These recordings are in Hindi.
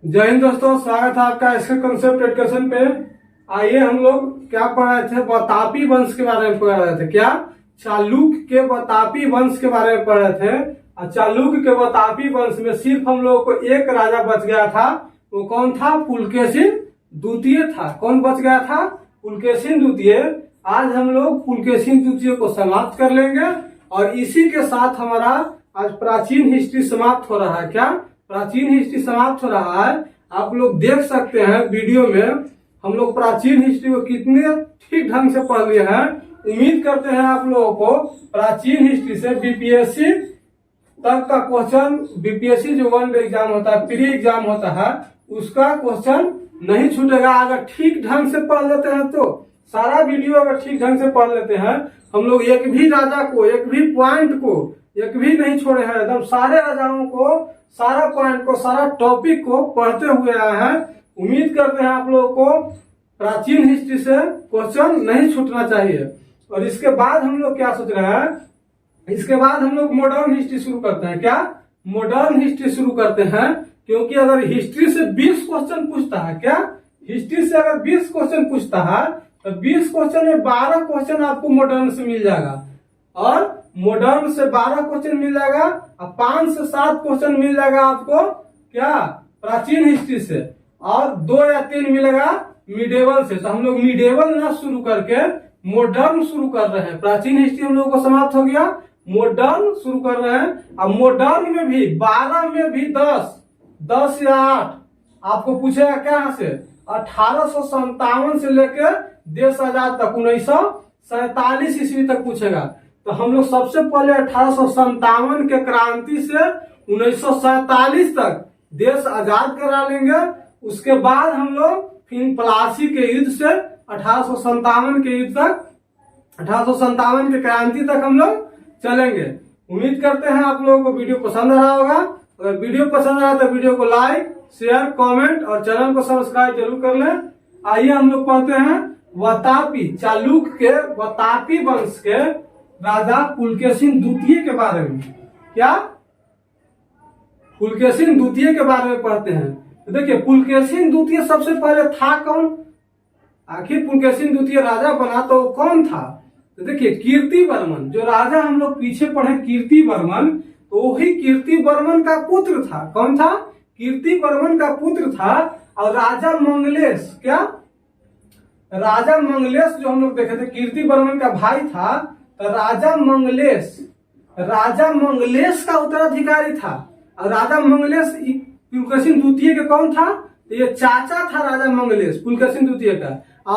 जय हिंद दोस्तों, स्वागत है आपका इसके कंसेप्ट एजुकेशन पे। आइए हम लोग क्या पढ़ रहे थे, वातापी वंश के बारे में पढ़ रहे थे। क्या चालुक्य के वातापी वंश के बारे में पढ़ रहे थे। और चालुक्य के वातापी वंश में सिर्फ हम लोगों को एक राजा बच गया था। वो कौन था? पुलकेशिन द्वितीय था। कौन बच गया था? पुलकेशिन द्वितीय। आज हम लोग पुलकेशिन द्वितीय को समाप्त कर लेंगे और इसी के साथ हमारा आज प्राचीन हिस्ट्री समाप्त हो रहा है। क्या प्राचीन हिस्ट्री समाप्त हो रहा है? आप लोग देख सकते हैं वीडियो में हम लोग प्राचीन हिस्ट्री को कितने ठीक ढंग से पढ़ लिए हैं। उम्मीद करते हैं आप लोगों को प्राचीन हिस्ट्री से बीपीएससी तक का क्वेश्चन, बीपीएससी जो वन एग्जाम होता है, प्री एग्जाम होता है, उसका क्वेश्चन नहीं छूटेगा। अगर ठीक ढंग से पढ़ लेते हैं तो सारा वीडियो अगर ठीक ढंग से पढ़ लेते हैं, हम लोग एक भी राजा को, एक भी पॉइंट को, एक भी नहीं छोड़े हैं। एकदम सारे राजाओं को, सारा पॉइंट को, सारा टॉपिक को पढ़ते हुए आए हैं। उम्मीद करते हैं आप लोगों को प्राचीन हिस्ट्री से क्वेश्चन नहीं छूटना चाहिए। और इसके बाद हम लोग क्या सोच रहे हैं, इसके बाद हम लोग मॉडर्न हिस्ट्री शुरू करते हैं। क्या मॉडर्न हिस्ट्री शुरू करते हैं? क्योंकि अगर हिस्ट्री से 20 क्वेश्चन पूछता है, क्या हिस्ट्री से अगर 20 क्वेश्चन पूछता है तो 20 क्वेश्चन में 12 क्वेश्चन आपको मॉडर्न से मिल जाएगा। और मॉडर्न से 12 क्वेश्चन मिल जाएगा और 5 से 7 क्वेश्चन मिल जाएगा आपको क्या प्राचीन हिस्ट्री से, और 2 या 3 मिलेगा मिडेवल से। तो हम लोग मिडेवल ना शुरू करके मॉडर्न शुरू कर रहे हैं। प्राचीन हिस्ट्री हम लोगों को समाप्त हो गया, मॉडर्न शुरू कर रहे हैं। अब मॉडर्न में भी 12 में भी 10 या 8 आपको पूछेगा क्या से 1857 से लेकर देश आजाद तक 1947 ईस्वी तक पूछेगा। तो हम लोग सबसे पहले 1857 के क्रांति से 1947 तक देश आजाद करा लेंगे। उसके बाद हम लोग फिर प्लासी के युद्ध से 1857 के युद्ध तक, 1857 के क्रांति तक हम लोग चलेंगे। उम्मीद करते हैं आप लोगों को वीडियो पसंद आ रहा होगा। अगर वीडियो पसंद आया तो वीडियो को लाइक, शेयर, कमेंट और चैनल को सब्सक्राइब जरूर कर लें। आइए हम लोग पढ़ते हैं वातापी, चालुक्य के वातापी वंश के राजा पुलकेशिन द्वितीय के बारे में। क्या पुलकेशिन द्वितीय के बारे में पढ़ते हैं। तो देखिए पुलकेशिन द्वितीय सबसे पहले था कौन? आखिर पुलकेशिन द्वितीय राजा बना तो कौन था? तो देखिए कीर्तिवर्मन, जो राजा हम लोग पीछे पढ़े कीर्तिवर्मन, तो वही कीर्तिवर्मन का पुत्र था। कौन था? कीर्तिवर्मन का पुत्र था। और राजा मंगलेश, क्या राजा मंगलेश जो हम लोग देखे थे, कीर्तिवर्मन का भाई था। तो राजा मंगलेश का उत्तराधिकारी था। और राजा मंगलेश पुलकेशिन द्वितीय के कौन था? तो ये चाचा था राजा मंगलेश पुलकेशिन द्वितीय का।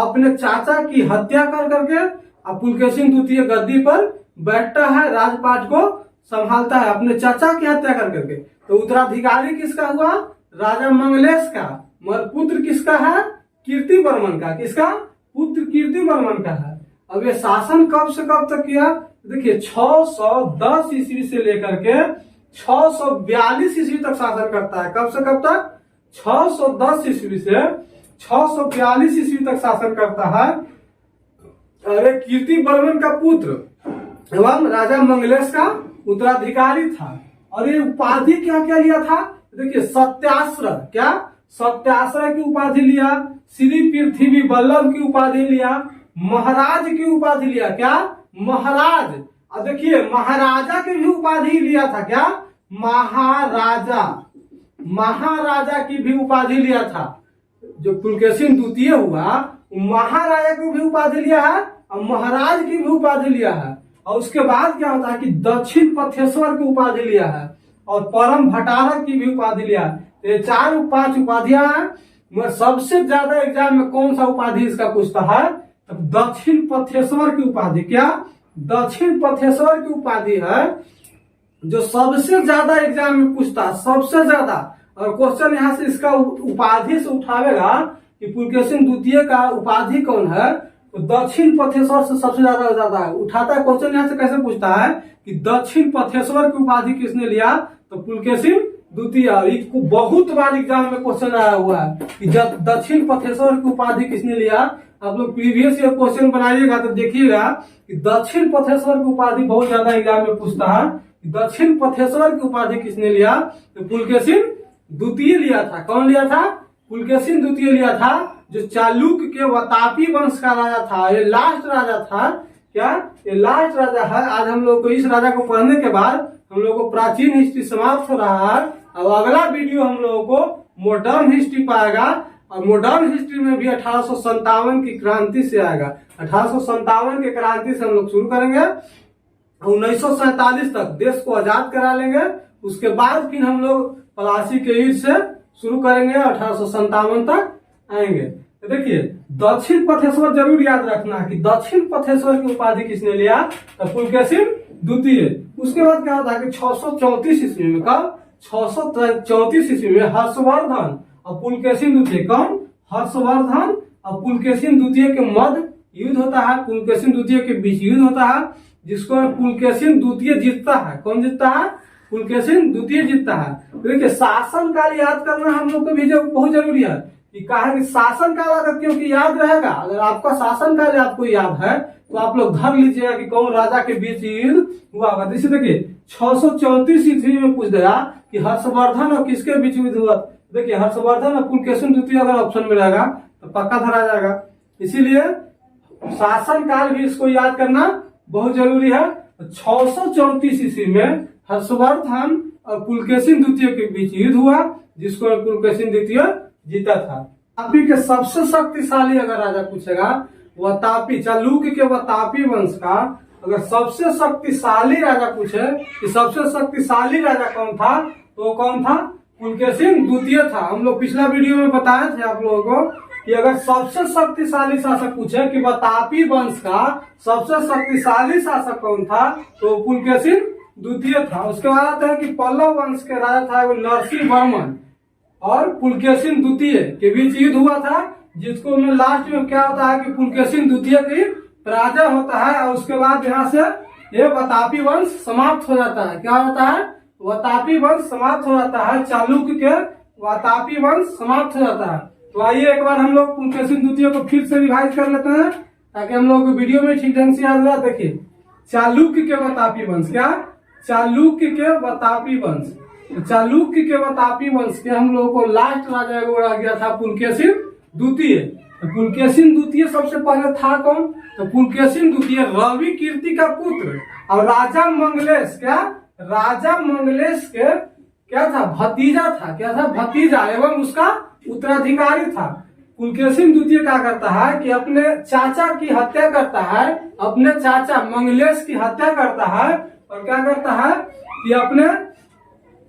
अपने चाचा की हत्या कर करके अब पुलकेशिन द्वितीय गद्दी पर बैठता है, राजपाट को संभालता है अपने चाचा की हत्या कर करके। तो उत्तराधिकारी किसका हुआ? राजा मंगलेश का। मगर पुत्र किसका है? कीर्तिवर्मन का। किसका? पुत्र कीर्तिवर्मन का है। अब ये शासन कब से कब तक किया? देखिए 610 ईस्वी से लेकर के 642 ईस्वी तक शासन करता है। कब से कब तक? 610 ईस्वी से 642 ईस्वी तक शासन करता है। अरे कीर्तिवर्मन का पुत्र एवं राजा मंगलेश का उत्तराधिकारी था। और ये उपाधि क्या क्या लिया था? देखिए सत्याश्रय, क्या सत्याश्रय की उपाधि लिया, श्री पृथ्वी वल्लभ की उपाधि लिया, महाराज की उपाधि लिया। क्या महाराज? अब देखिए महाराजा की भी उपाधि लिया था। क्या महाराजा की भी उपाधि लिया था। जो पुलकेशिन द्वितीय हुआ महाराजा की भी उपाधि लिया है और महाराज की भी उपाधि लिया है। और उसके बाद क्या होता है कि दक्षिण पथेश्वर की उपाधि लिया है और परम भट्टारक की भी उपाधि लिया है। तो ये 4-5 उपाधियां हैं। मगर सबसे ज्यादा एग्जाम में कौन सा उपाधि इसका पूछता है? तो दक्षिण पथेश्वर की उपाधि। क्या दक्षिण पथेश्वर की उपाधि है जो सबसे ज्यादा एग्जाम में पूछता है, सबसे ज्यादा। और क्वेश्चन यहाँ से इसका उपाधि से उठावेगा कि पुलकेशिन द्वितीय का उपाधि कौन है, तो दक्षिण पथेश्वर से सबसे ज्यादा उठाता है क्वेश्चन। यहाँ से कैसे पूछता है कि दक्षिण पथेश्वर की उपाधि किसने लिया? तो पुलकेशिन द्वितीय। इसको बहुत बार एग्जाम में क्वेश्चन आया हुआ है कि दक्षिण पथेश्वर की उपाधि किसने लिया। आप लोग प्रीवियस ईयर क्वेश्चन बनाइएगा तो देखिएगा कि दक्षिण पथेश्वर की उपाधि बहुत ज्यादा एग्जाम में पूछता है। दक्षिण पथेश्वर की उपाधि किसने लिया? तो पुलकेशिन द्वितीय लिया था। कौन लिया था? पुलकेशिन द्वितीय लिया था, जो चालुक्य के वातापी वंश का राजा था। ये लास्ट राजा था। क्या? ये लास्ट राजा है। आज हम लोग को इस राजा को पढ़ने के बाद हम लोग को प्राचीन हिस्ट्री समाप्त हो रहा है। अब अगला वीडियो हम लोगों को मॉडर्न हिस्ट्री पाएगा, और मॉडर्न हिस्ट्री में भी 1857 की क्रांति से आएगा। 1857 के क्रांति से हम लोग शुरू करेंगे, 1947 तक देश को आजाद करा लेंगे। उसके बाद फिर हम लोग प्लासी के युद्ध से शुरू करेंगे, 1857 तक आएंगे। तो देखिए, दक्षिण पथेश्वर जरूर याद रखना कि दक्षिण पथेश्वर की उपाधि किसने लिया? तो पुलकेशिन द्वितीय। उसके बाद क्या होता है कि 634 ईस्वी में, कब? 634 ईस्वी में हर्षवर्धन और पुलकेशिन द्वितीय, कौन? हर्षवर्धन और पुलकेशिन द्वितीय के मध्य युद्ध होता है। पुलकेशिन द्वितीय के बीच युद्ध होता है, जिसको पुलकेशिन द्वितीय जीतता है। कौन जीतता है? पुलकेशिन द्वितीय जीतता है। तो देखिए, शासन काल याद करना हम लोग को भी बहुत जरूरी है कि कहा कि शासन काल अगर क्योंकि याद रहेगा, अगर आपका शासन काल आपको याद है तो आप लोग धर लीजिएगा कि कौन राजा के बीच युद्ध हुआ होगा। जैसे देखिए, 634 ईस्वी में पूछ दिया कि हर्षवर्धन और किसके बीच युद्ध हुआ। देखिए, हर्षवर्धन और पुलकेशिन द्वितीय अगर ऑप्शन में रहेगा तो पक्का धरा जाएगा। इसीलिए शासन काल भी इसको याद करना बहुत जरूरी है। 634 ईस्वी में हर्षवर्धन और पुलकेशिन द्वितीय के बीच युद्ध हुआ, जिसको पुलकेशिन द्वितीय जीता था। तापी के सबसे शक्तिशाली अगर राजा पूछेगा, वह तापी, चालुक्य के वह तापी वंश का अगर सबसे शक्तिशाली राजा पूछे कि सबसे शक्तिशाली राजा कौन था, तो कौन था? पुलकेशिन द्वितीय था। हम लोग पिछला वीडियो में बताए थे आप लोगों को कि अगर सबसे शक्तिशाली शासक पूछे कि वह तापी वंश का सबसे शक्तिशाली शासक कौन था, तो पुलकेशिन द्वितीय था। उसके बाद आता है कि पल्लव वंश के राजा था वो नरसिंह वर्मन और पुलकेशिन द्वितीय के बीच युद्ध हुआ था, जिसको में लास्ट में क्या होता है कि पुलकेशिन द्वितीय की पराजय होता है, और उसके बाद यहाँ से ये वातापी वंश समाप्त हो जाता है। क्या होता है? वातापी वंश समाप्त हो जाता है। चालुक्य के वातापी वंश समाप्त हो जाता है। तो आइए एक बार हम लोग पुलकेशिन द्वितीय को फिर से रिवाइज कर लेते हैं, ताकि हम लोग वीडियो में ठीक ढंग से याद रहा। देखिए, चालुक्य के वातापी वंश, क्या? चालुक्य के वातापी वंश। चालुक्य के वातापी वंश के हम लोगों को लास्ट राजा रह गया था पुलकेशिन द्वितीय। तो पुलकेशिन द्वितीय सबसे पहले था कौन? तो पुलकेशिन द्वितीय रवि कीर्ति का पुत्र और राजा मंगलेश, क्या? राजा मंगलेश के क्या था? भतीजा था। क्या था? भतीजा एवं उसका उत्तराधिकारी था। पुलकेशिन द्वितीय क्या करता है कि अपने चाचा की हत्या करता है, अपने चाचा मंगलेश की हत्या करता है, और क्या करता है कि अपने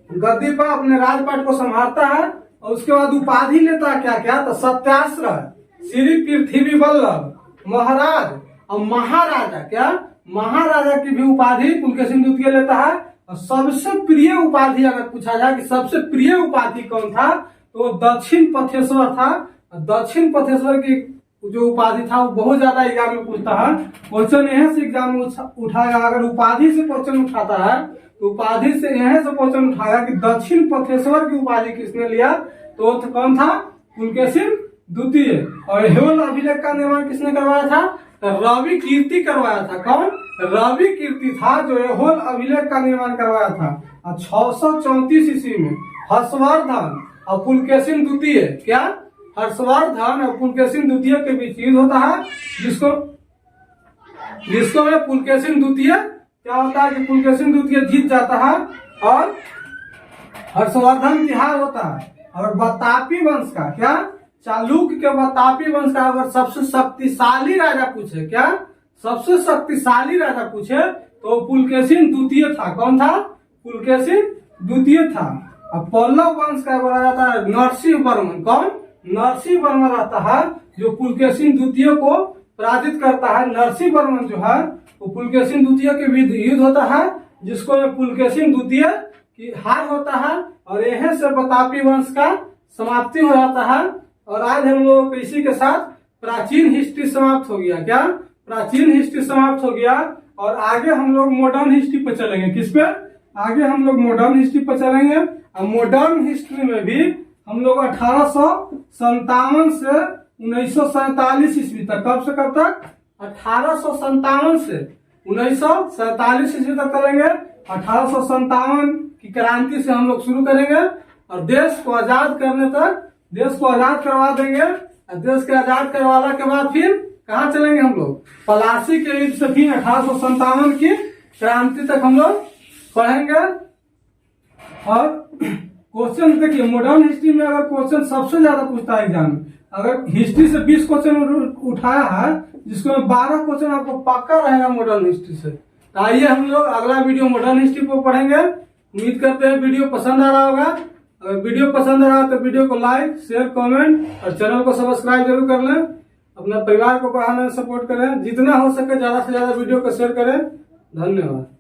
गद्दी पर अपने राजपाट को संभालता है, और उसके बाद उपाधि लेता है। क्या क्या? तो सत्याश्रय, श्री पृथ्वी वल्लभ, महाराज और महाराजा। क्या? महाराजा की भी उपाधि पुलकेशिन द्वितीय लेता है। और सबसे प्रिय उपाधि अगर पूछा जाए कि सबसे प्रिय उपाधि कौन था, तो दक्षिण पथेश्वर था। दक्षिण पथेश्वर की जो उपाधि था वो बहुत ज्यादा एग्जाम में पूछता है। क्वेश्चन यहाँ से एग्जाम में उठाएगा। अगर उपाधि से क्वेश्चन उठाता है तो उपाधि से यहाँ से क्वेश्चन उठाया कि दक्षिण पथेश्वर की उपाधि किसने लिया, तो कौन था? पुलकेशिन द्वितीय। और हेवल अभिलेख का निर्माण किसने करवाया था? तो रवि कीर्ति करवाया था। कौन? रवि कीर्ति था जो हेवल अभिलेख का निर्माण करवाया था। 634 ईस्वी में हर्षवर्धन और पुलकेशिन द्वितीय, क्या? हर्षवर्धन और पुलकेशिन द्वितीय के बीच युद्ध होता है, जिसको में पुलकेशिन द्वितीय क्या होता है कि पुलकेशिन द्वितीय जीत जाता है और हर्षवर्धन की हार होता है। और वातापी वंश का, क्या? चालुक्य के वातापी वंश का अगर सबसे शक्तिशाली राजा पूछे, क्या? सबसे शक्तिशाली राजा पूछे तो पुलकेशिन द्वितीय था। कौन था? पुलकेशिन द्वितीय था। और पल्लव वंश का बोला जाता है नरसिंह वर्मन। कौन? नरसिंह वर्मन रहता है जो पुलकेशिन द्वितीय को पराजित करता है। नरसिंह वर्मन जो है वो पुलकेशिन द्वितीय के विरुद्ध युद्ध होता है, जिसको पुलकेशिन द्वितीय की हार होता है, और यहीं से वातापी वंश का समाप्ति हो जाता है। और आज हम लोग इसी के साथ प्राचीन हिस्ट्री समाप्त हो गया। क्या? प्राचीन हिस्ट्री समाप्त हो गया। और आगे हम लोग मॉडर्न हिस्ट्री पर चलेंगे। किस पे? आगे हम लोग मॉडर्न हिस्ट्री पर चलेंगे। और मॉडर्न हिस्ट्री में भी हम लोग 1857 से 1947 ईस्वी तक, कब से कब तक? 1857 से 1947 ईस्वी तक करेंगे। 1857 की क्रांति से हम लोग शुरू करेंगे और देश को आजाद करने तक देश को आजाद करवा देंगे। और देश के आजाद करवाने के बाद फिर कहाँ चलेंगे हम लोग? पलासी के युद्ध से फिर 1857 की क्रांति तक हम लोग पढ़ेंगे। और क्वेश्चन देखिए, मॉडर्न हिस्ट्री में अगर क्वेश्चन सबसे ज्यादा पूछता है एग्जाम में, अगर हिस्ट्री से 20 क्वेश्चन उठाया है, जिसमें 12 क्वेश्चन आपको पक्का रहेगा मॉडर्न हिस्ट्री से। तो आइए हम लोग अगला वीडियो मॉडर्न हिस्ट्री को पढ़ेंगे। उम्मीद करते हैं वीडियो पसंद आ रहा होगा। अगर वीडियो पसंद आ रहा है तो वीडियो को लाइक, शेयर, कमेंट और चैनल को सब्सक्राइब जरूर कर लें। अपने परिवार को पढ़ाने में सपोर्ट करें, जितना हो सके ज्यादा से ज्यादा वीडियो को शेयर करें। धन्यवाद।